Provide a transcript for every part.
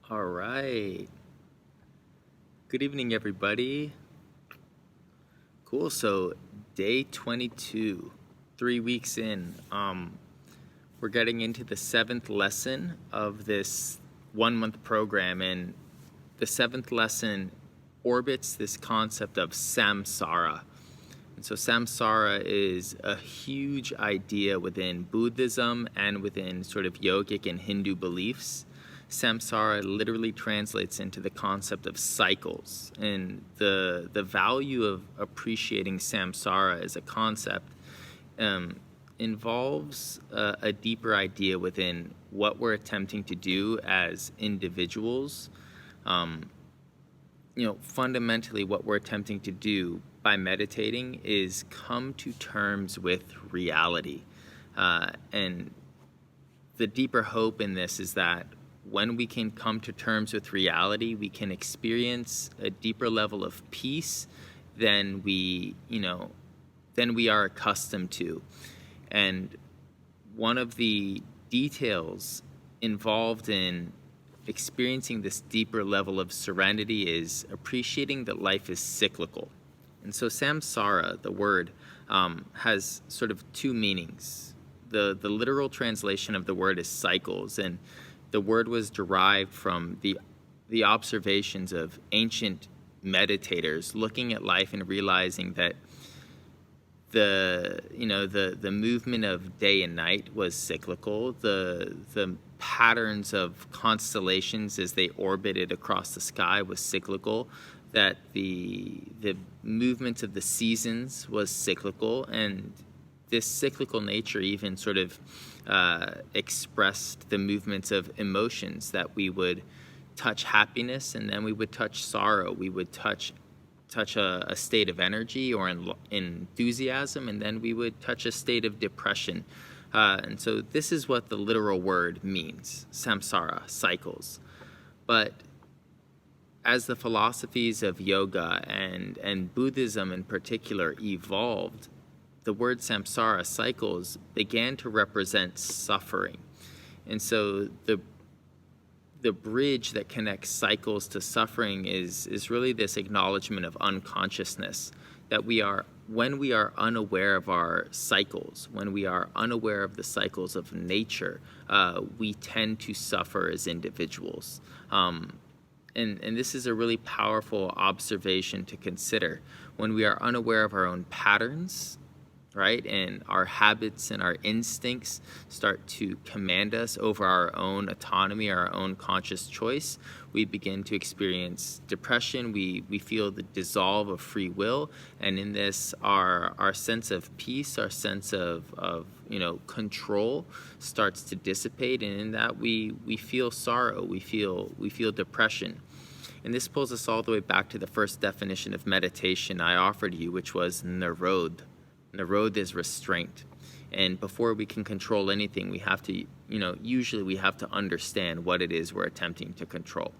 All right. Good evening, everybody. Cool. So, day 22, 3 weeks in. We're getting into the seventh lesson of this 1 month program, and the seventh lesson orbits this concept of samsara. And so, samsara is a huge idea within Buddhism and within sort of yogic and Hindu beliefs. Samsara literally translates into the concept of cycles, and the value of appreciating samsara as a concept involves a deeper idea within what we're attempting to do as individuals. Fundamentally, what we're attempting to do by meditating is come to terms with reality, and the deeper hope in this is that when we can come to terms with reality, we can experience a deeper level of peace than we are accustomed to. And one of the details involved in experiencing this deeper level of serenity is appreciating that life is cyclical. And so samsara, the word, has sort of two meanings. The literal translation of the word is cycles, and the word was derived from the observations of ancient meditators looking at life and realizing that the movement of day and night was cyclical. The patterns of constellations as they orbited across the sky was cyclical. That the movements of the seasons was cyclical, and this cyclical nature even sort of expressed the movements of emotions, that we would touch happiness and then we would touch sorrow. We would touch a state of energy or enthusiasm, and then we would touch a state of depression. And so this is what the literal word means, samsara, cycles. But as the philosophies of yoga and Buddhism in particular evolved, the word samsara, cycles, began to represent suffering. And so the bridge that connects cycles to suffering is really this acknowledgement of unconsciousness, that when we are unaware of our cycles, when we are unaware of the cycles of nature, we tend to suffer as individuals. And this is a really powerful observation to consider. When we are unaware of our own patterns, right, and our habits and our instincts start to command us over our own autonomy, our own conscious choice, we begin to experience depression. We feel the dissolve of free will, and in this, our sense of peace, our sense of control starts to dissipate, and in that we feel sorrow, we feel depression. And this pulls us all the way back to the first definition of meditation I offered you, which was nirodh. Nirodh is restraint. And before we can control anything, we have to, usually we have to understand what it is we're attempting to control.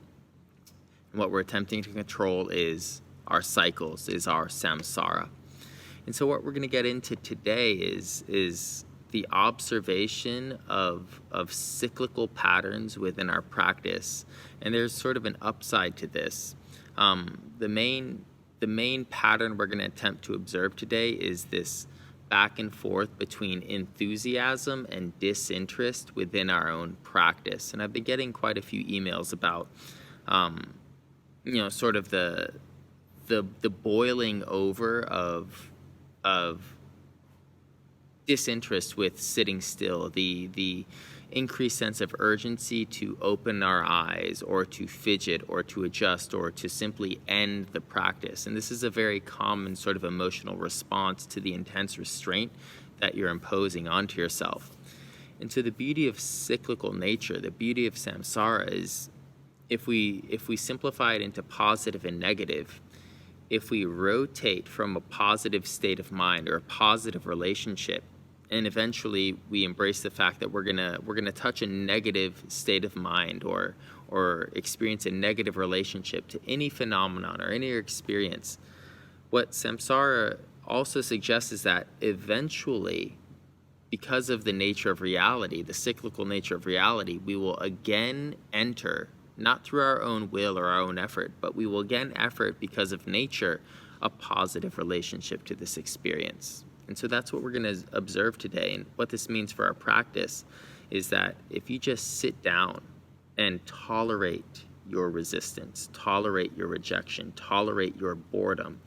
And what we're attempting to control is our cycles, is our samsara. And so what we're going to get into today is the observation of cyclical patterns within our practice. And there's sort of an upside to this. The main pattern we're going to attempt to observe today is this back and forth between enthusiasm and disinterest within our own practice. And I've been getting quite a few emails about, sort of the boiling over of disinterest with sitting still, the increased sense of urgency to open our eyes or to fidget or to adjust or to simply end the practice. And this is a very common sort of emotional response to the intense restraint that you're imposing onto yourself. And so the beauty of cyclical nature, the beauty of samsara is, if we simplify it into positive and negative, if we rotate from a positive state of mind or a positive relationship, and eventually we embrace the fact that we're gonna touch a negative state of mind or experience a negative relationship to any phenomenon or any experience, what samsara also suggests is that eventually, because of the nature of reality, the cyclical nature of reality, we will again enter not through our own will or our own effort, but we will gain effort because of nature, a positive relationship to this experience. And so that's what we're going to observe today. And what this means for our practice is that if you just sit down and tolerate your resistance, tolerate your rejection, tolerate your boredom,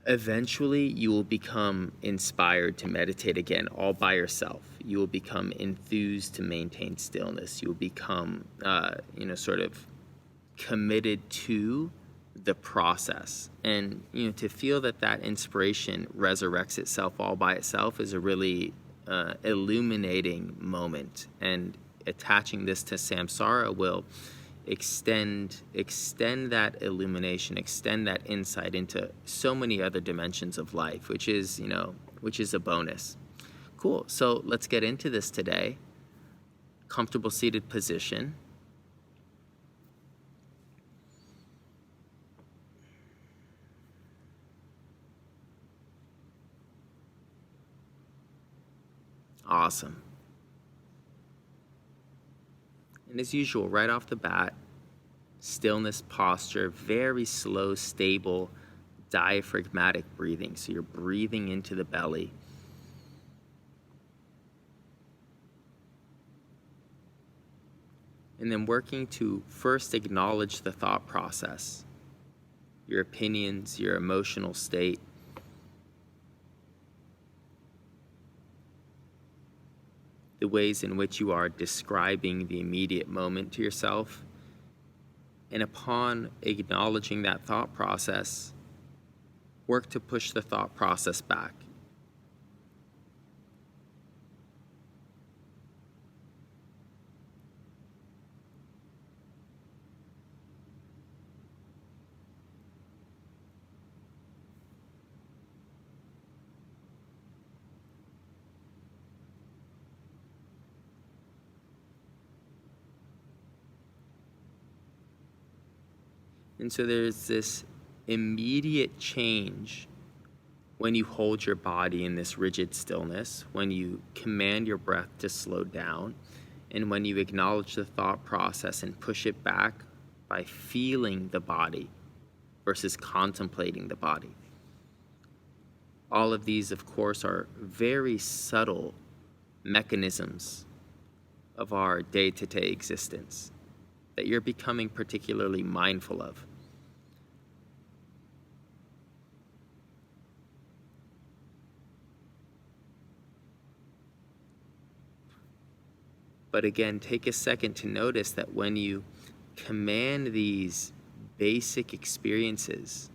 eventually you will become inspired to meditate again all by yourself. You will become enthused to maintain stillness. You will become, sort of committed to the process. And, to feel that inspiration resurrects itself all by itself is a really illuminating moment. And attaching this to samsara will extend that illumination, extend that insight into so many other dimensions of life, which is a bonus. Cool. So let's get into this today. Comfortable seated position. Awesome. And as usual, right off the bat, stillness posture, very slow, stable, diaphragmatic breathing. So you're breathing into the belly. And then working to first acknowledge the thought process, your opinions, your emotional state. The ways in which you are describing the immediate moment to yourself. And upon acknowledging that thought process, work to push the thought process back. And so there's this immediate change when you hold your body in this rigid stillness, when you command your breath to slow down, and when you acknowledge the thought process and push it back by feeling the body versus contemplating the body. All of these, of course, are very subtle mechanisms of our day-to-day existence that you're becoming particularly mindful of. But again, take a second to notice that when you command these basic experiences,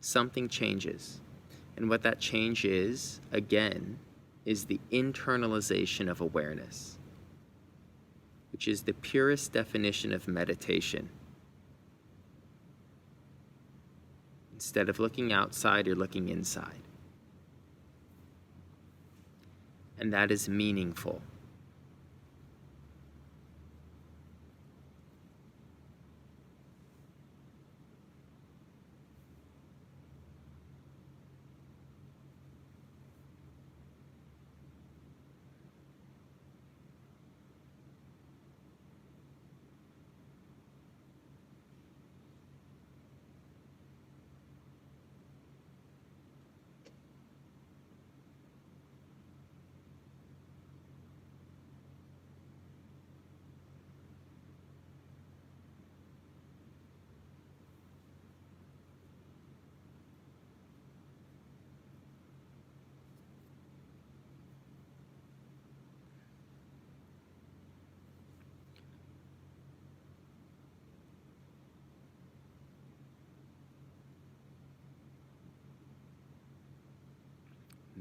something changes. And what that change is, again, is the internalization of awareness, which is the purest definition of meditation. Instead of looking outside, you're looking inside. And that is meaningful.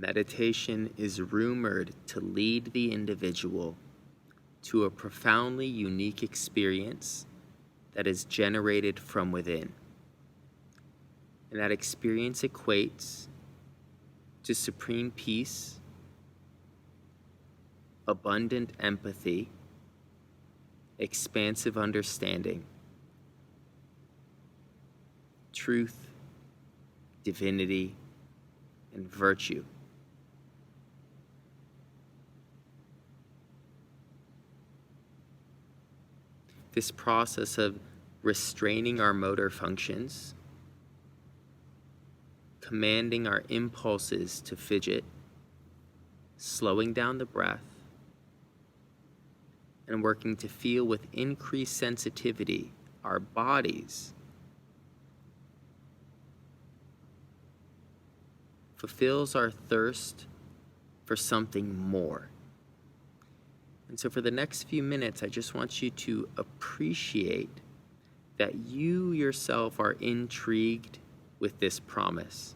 Meditation is rumored to lead the individual to a profoundly unique experience that is generated from within. And that experience equates to supreme peace, abundant empathy, expansive understanding, truth, divinity, and virtue. This process of restraining our motor functions, commanding our impulses to fidget, slowing down the breath, and working to feel with increased sensitivity our bodies fulfills our thirst for something more. And so for the next few minutes, I just want you to appreciate that you yourself are intrigued with this promise.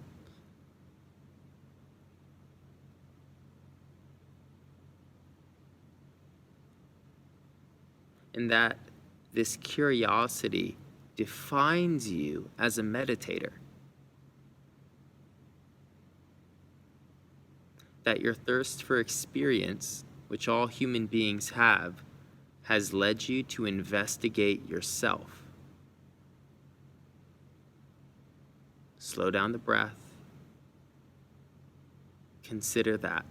And that this curiosity defines you as a meditator. That your thirst for experience, which all human beings have, has led you to investigate yourself. Slow down the breath. Consider that.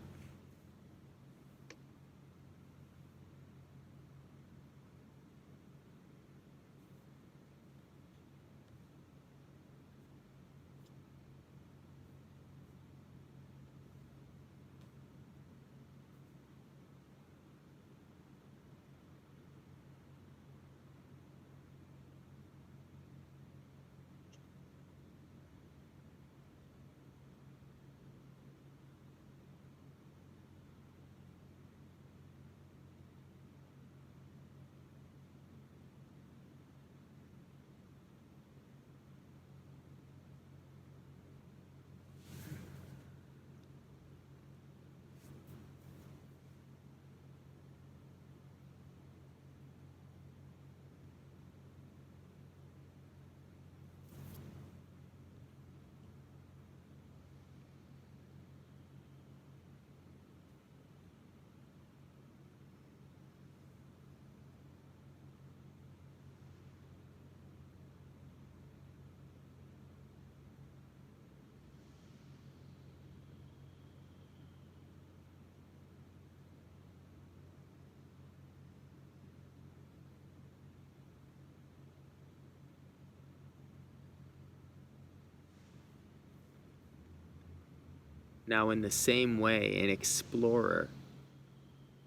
Now, in the same way, an explorer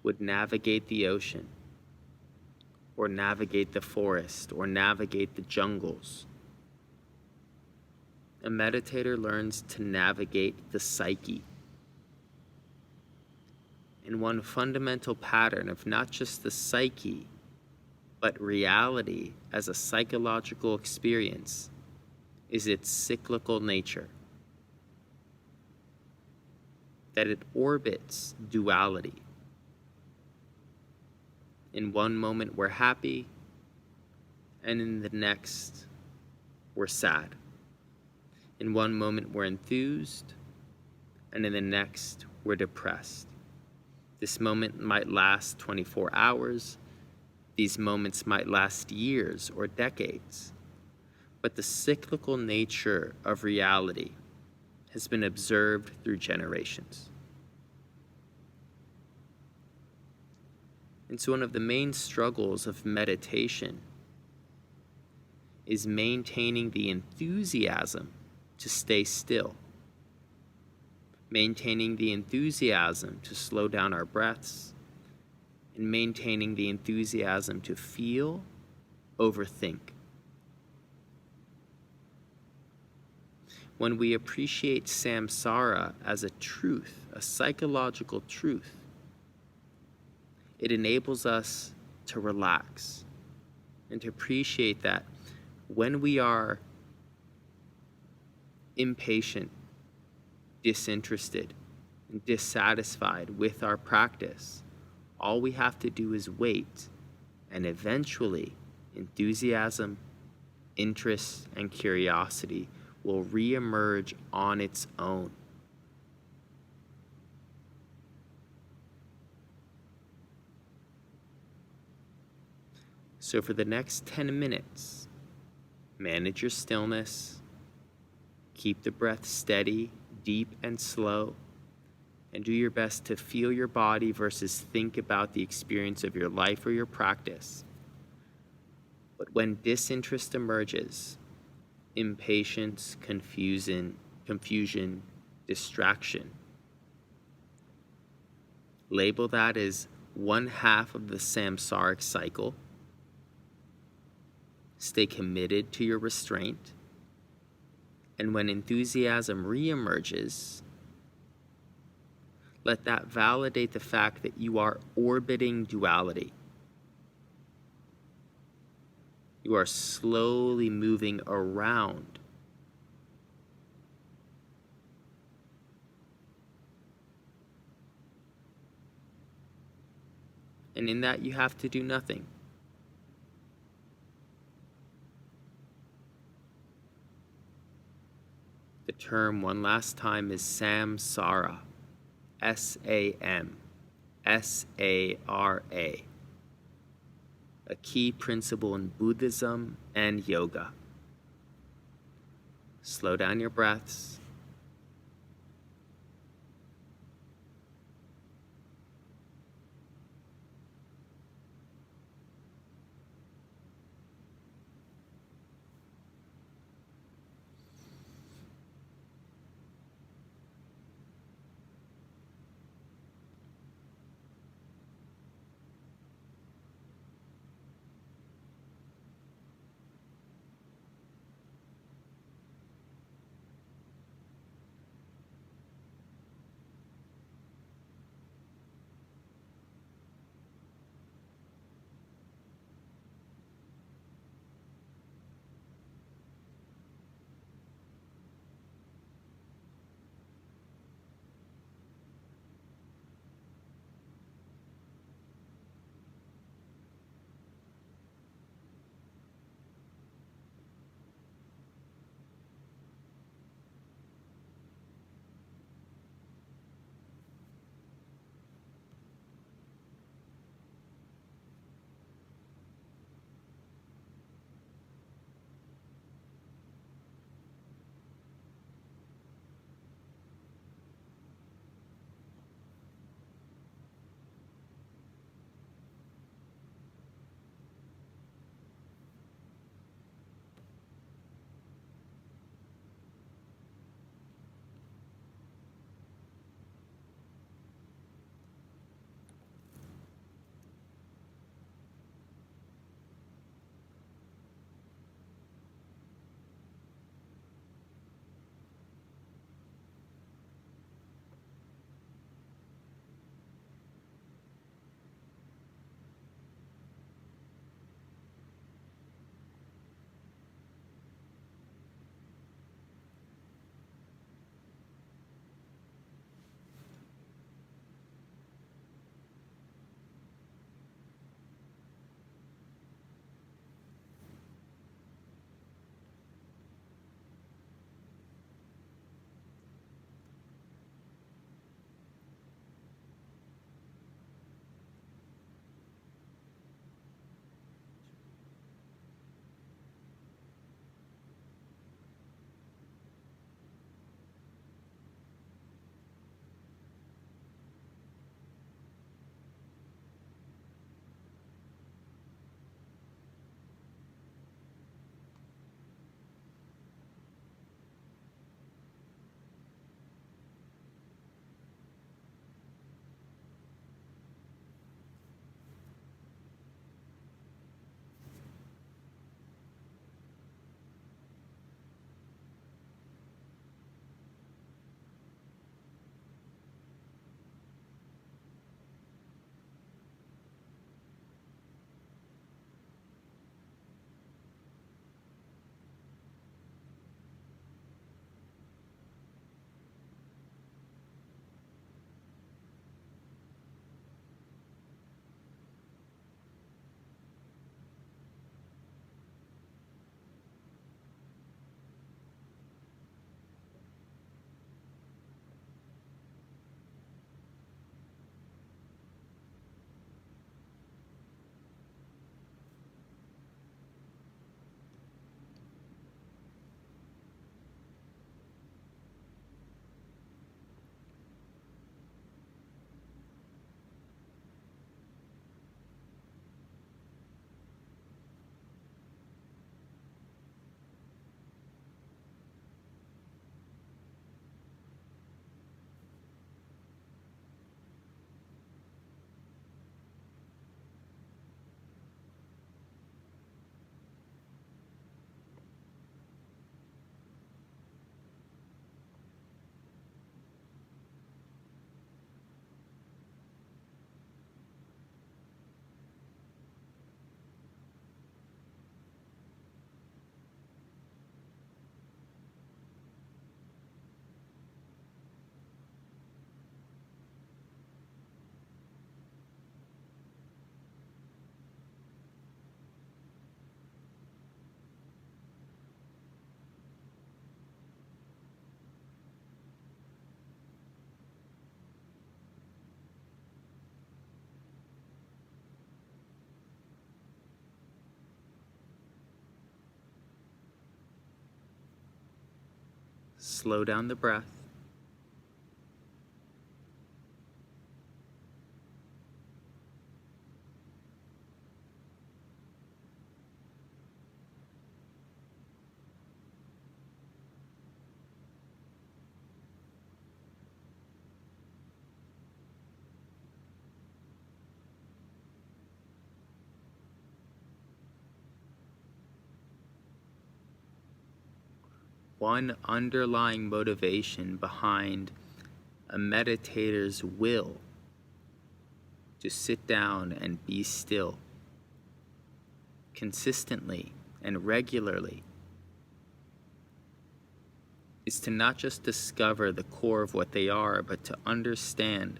would navigate the ocean, or navigate the forest, or navigate the jungles. A meditator learns to navigate the psyche. And one fundamental pattern of not just the psyche, but reality as a psychological experience is its cyclical nature. That it orbits duality. In one moment we're happy, and in the next we're sad. In one moment we're enthused, and in the next we're depressed. This moment might last 24 hours. These moments might last years or decades. But the cyclical nature of reality has been observed through generations. And so one of the main struggles of meditation is maintaining the enthusiasm to stay still, maintaining the enthusiasm to slow down our breaths, and maintaining the enthusiasm to feel over think. When we appreciate samsara as a truth, a psychological truth, it enables us to relax and to appreciate that when we are impatient, disinterested, and dissatisfied with our practice, all we have to do is wait, and eventually enthusiasm, interest, and curiosity will reemerge on its own. So for the next 10 minutes, manage your stillness, keep the breath steady, deep, and slow, and do your best to feel your body versus think about the experience of your life or your practice. But when disinterest emerges, impatience, confusion, distraction, label that as one half of the samsaric cycle. Stay committed to your restraint. And when enthusiasm reemerges, let that validate the fact that you are orbiting duality. You are slowly moving around. And in that, you have to do nothing. The term, one last time, is Samsara. Samsara. A key principle in Buddhism and yoga. Slow down your breaths. slow down the breath. One underlying motivation behind a meditator's will to sit down and be still consistently and regularly is to not just discover the core of what they are, but to understand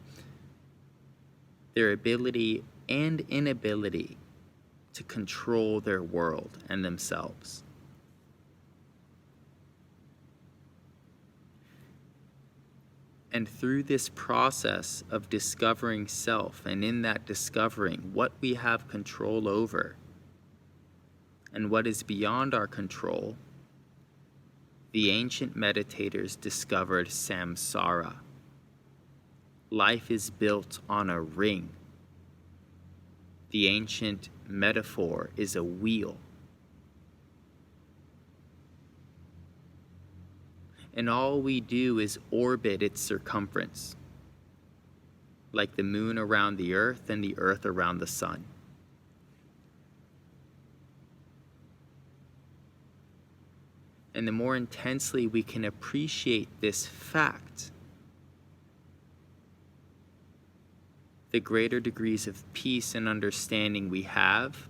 their ability and inability to control their world and themselves. And through this process of discovering self, and in that discovering what we have control over and what is beyond our control, the ancient meditators discovered Samsara. Life is built on a ring. The ancient metaphor is a wheel. And all we do is orbit its circumference, like the moon around the earth and the earth around the sun. And the more intensely we can appreciate this fact, the greater degrees of peace and understanding we have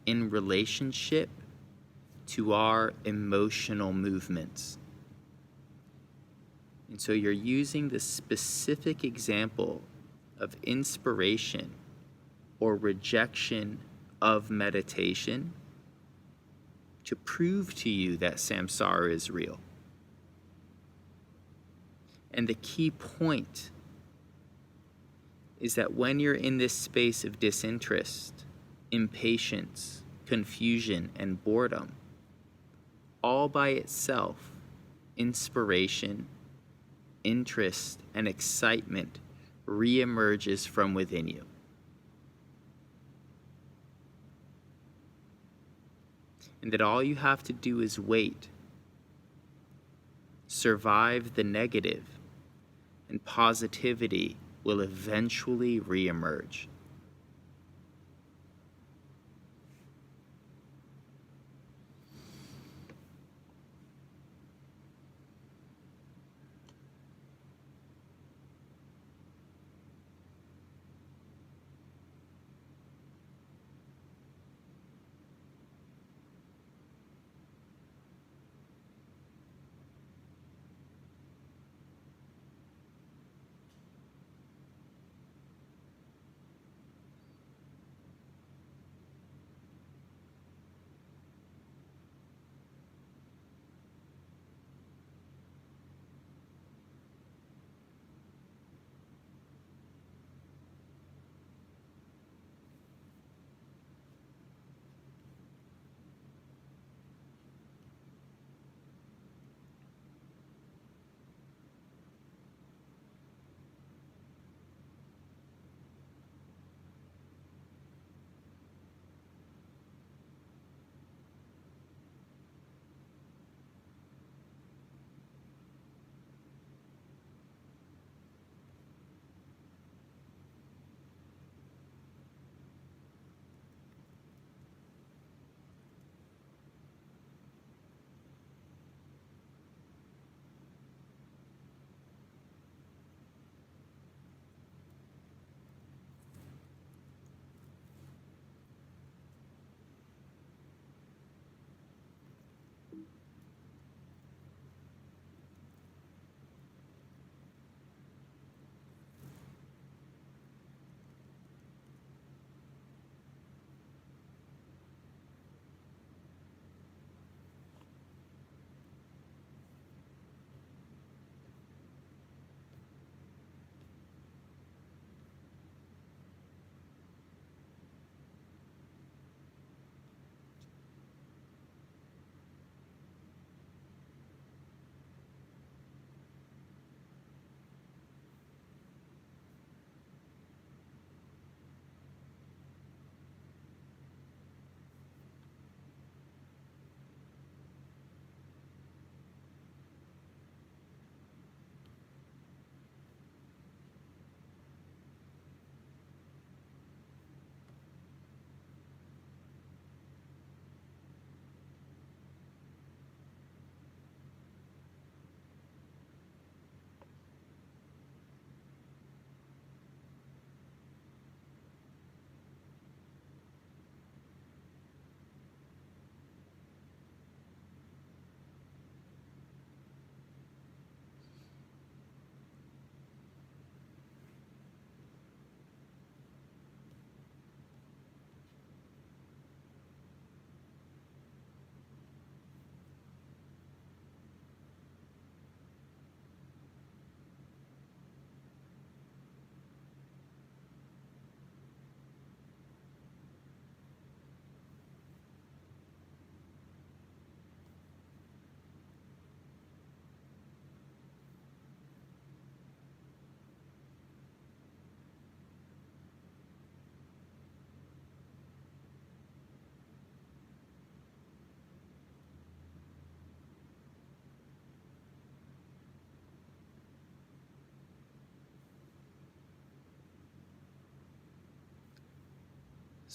in relationship to our emotional movements. And so you're using the specific example of inspiration or rejection of meditation to prove to you that samsara is real. And the key point is that when you're in this space of disinterest, impatience, confusion, and boredom, all by itself, inspiration, interest, and excitement reemerges from within you. And that all you have to do is wait, survive the negative, and positivity will eventually reemerge.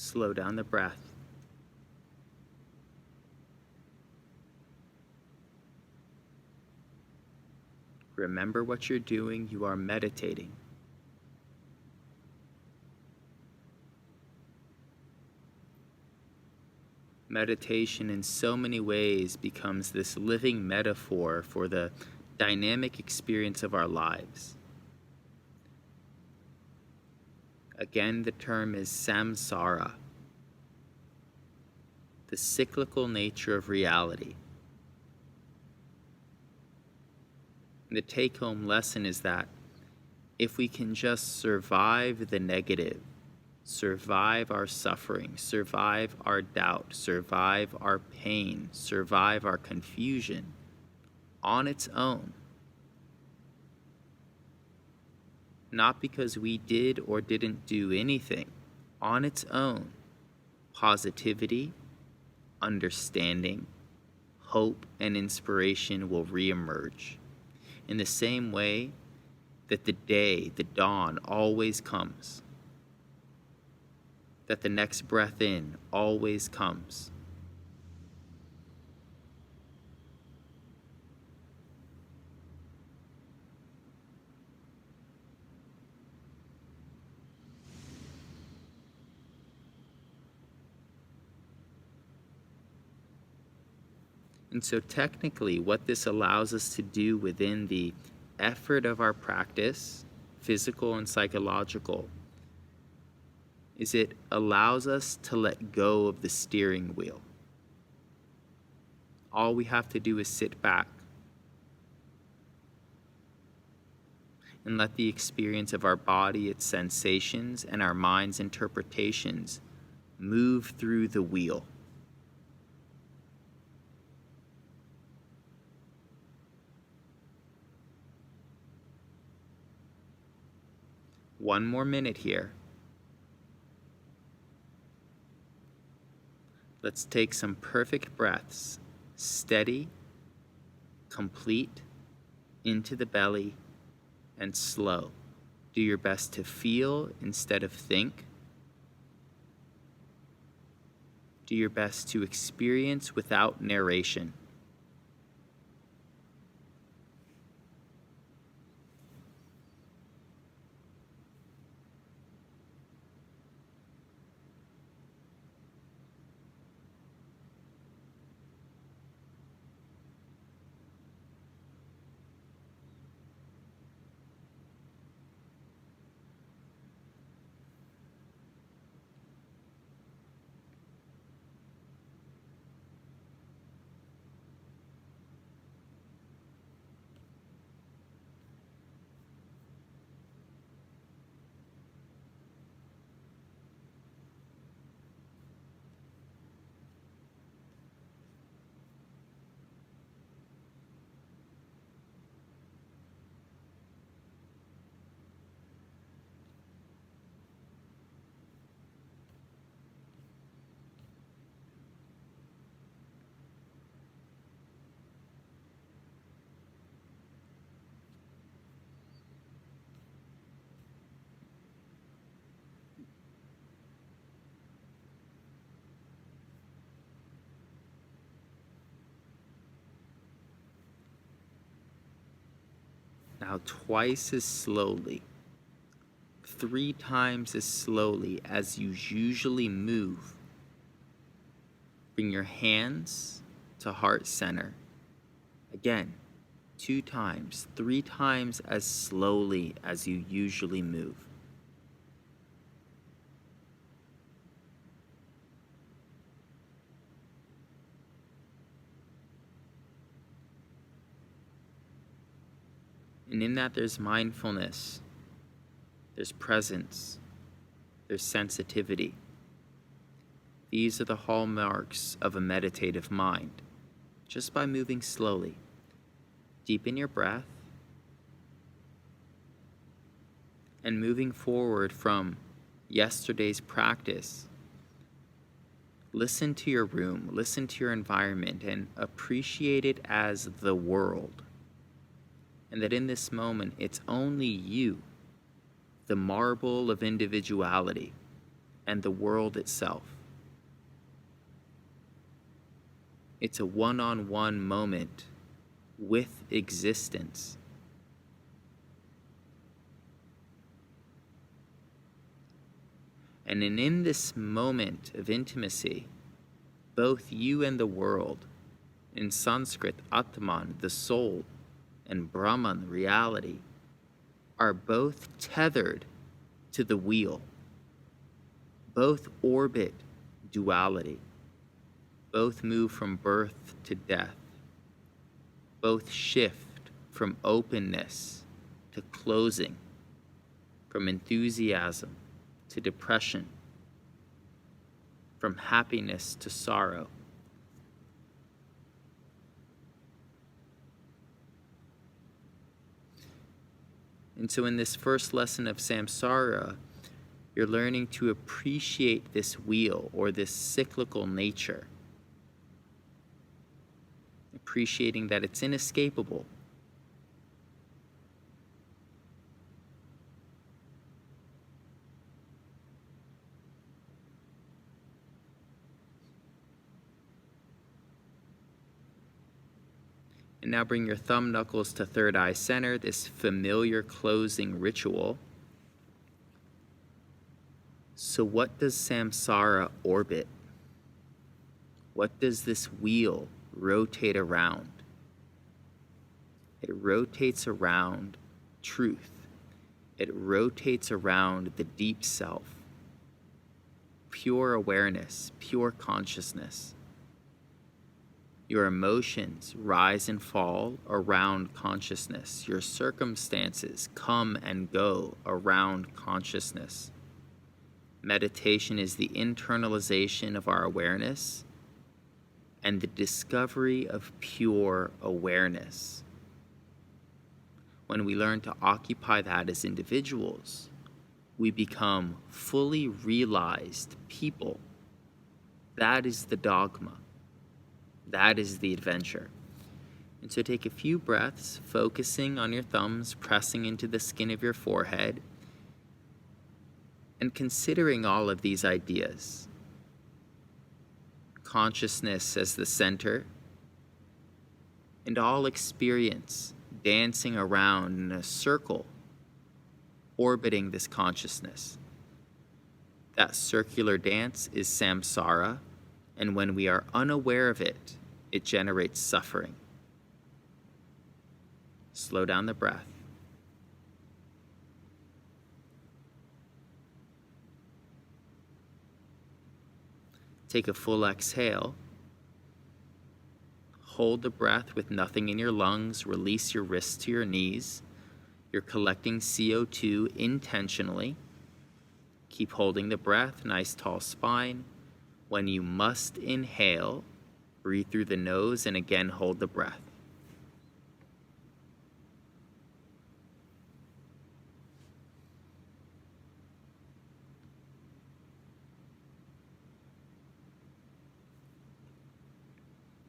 Slow down the breath. Remember what you're doing. You are meditating. Meditation in so many ways becomes this living metaphor for the dynamic experience of our lives. Again, the term is Samsara, the cyclical nature of reality. The take-home lesson is that if we can just survive the negative, survive our suffering, survive our doubt, survive our pain, survive our confusion on its own, not because we did or didn't do anything, on its own, positivity, understanding, hope, and inspiration will reemerge. In the same way that the day, the dawn, always comes, that the next breath in always comes. And so technically, what this allows us to do within the effort of our practice, physical and psychological, is it allows us to let go of the steering wheel. All we have to do is sit back and let the experience of our body, its sensations, and our mind's interpretations move through the wheel. One more minute here. Let's take some perfect breaths, steady, complete, into the belly, and slow. Do your best to feel instead of think. Do your best to experience without narration. Now twice as slowly, 3 times as slowly as you usually move. Bring your hands to heart center. Again, 2 times, 3 times as slowly as you usually move. And in that, there's mindfulness, there's presence, there's sensitivity. These are the hallmarks of a meditative mind. Just by moving slowly, deepen your breath, and moving forward from yesterday's practice, listen to your room, listen to your environment, and appreciate it as the world. And that in this moment, it's only you, the marble of individuality, and the world itself. It's a one-on-one moment with existence. And in this moment of intimacy, both you and the world, in Sanskrit, Atman, the soul, and Brahman, reality, are both tethered to the wheel. Both orbit duality. Both move from birth to death. Both shift from openness to closing, from enthusiasm to depression, from happiness to sorrow. And so in this first lesson of Samsara, you're learning to appreciate this wheel or this cyclical nature. Appreciating that it's inescapable. And now bring your thumb knuckles to third eye center, this familiar closing ritual. So what does Samsara orbit? What does this wheel rotate around? It rotates around truth. It rotates around the deep self, pure awareness, pure consciousness. Your emotions rise and fall around consciousness. Your circumstances come and go around consciousness. Meditation is the internalization of our awareness and the discovery of pure awareness. When we learn to occupy that as individuals, we become fully realized people. That is the dogma. That is the adventure. And so take a few breaths, focusing on your thumbs, pressing into the skin of your forehead, and considering all of these ideas. Consciousness as the center, and all experience dancing around in a circle, orbiting this consciousness. That circular dance is samsara, and when we are unaware of it, it generates suffering. Slow down the breath. Take a full exhale. Hold the breath with nothing in your lungs. Release your wrists to your knees. You're collecting CO2 intentionally. Keep holding the breath, nice tall spine. When you must inhale, breathe through the nose and again hold the breath.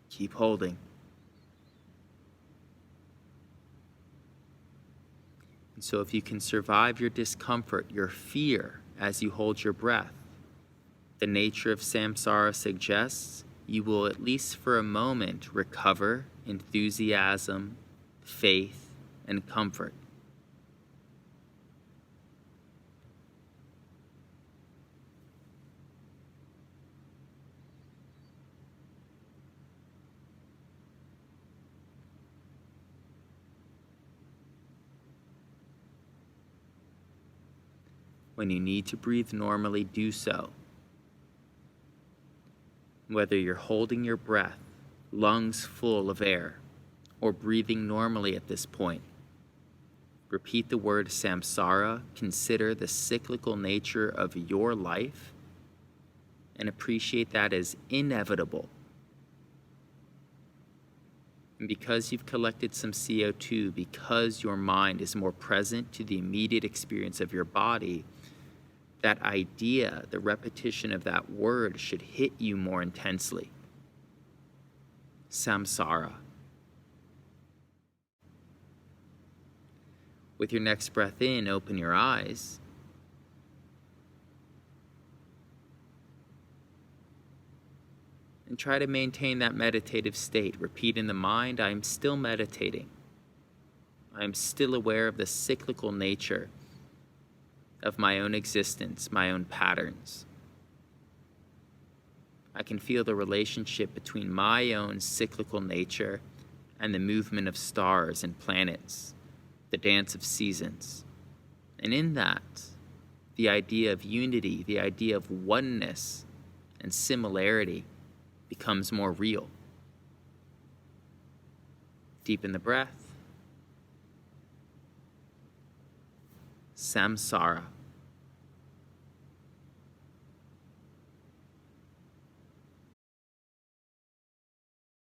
Keep holding. And so if you can survive your discomfort, your fear as you hold your breath, the nature of samsara suggests you will, at least for a moment, recover enthusiasm, faith, and comfort. When you need to breathe normally, do so. Whether you're holding your breath, lungs full of air, or breathing normally at this point, repeat the word samsara, consider the cyclical nature of your life, and appreciate that as inevitable. And because you've collected some CO2, because your mind is more present to the immediate experience of your body, that idea, the repetition of that word should hit you more intensely. Samsara. With your next breath in, open your eyes. And try to maintain that meditative state. Repeat in the mind, I am still meditating. I am still aware of the cyclical nature of my own existence, my own patterns. I can feel the relationship between my own cyclical nature and the movement of stars and planets, the dance of seasons. And in that, the idea of unity, the idea of oneness and similarity becomes more real. Deepen the breath. Samsara.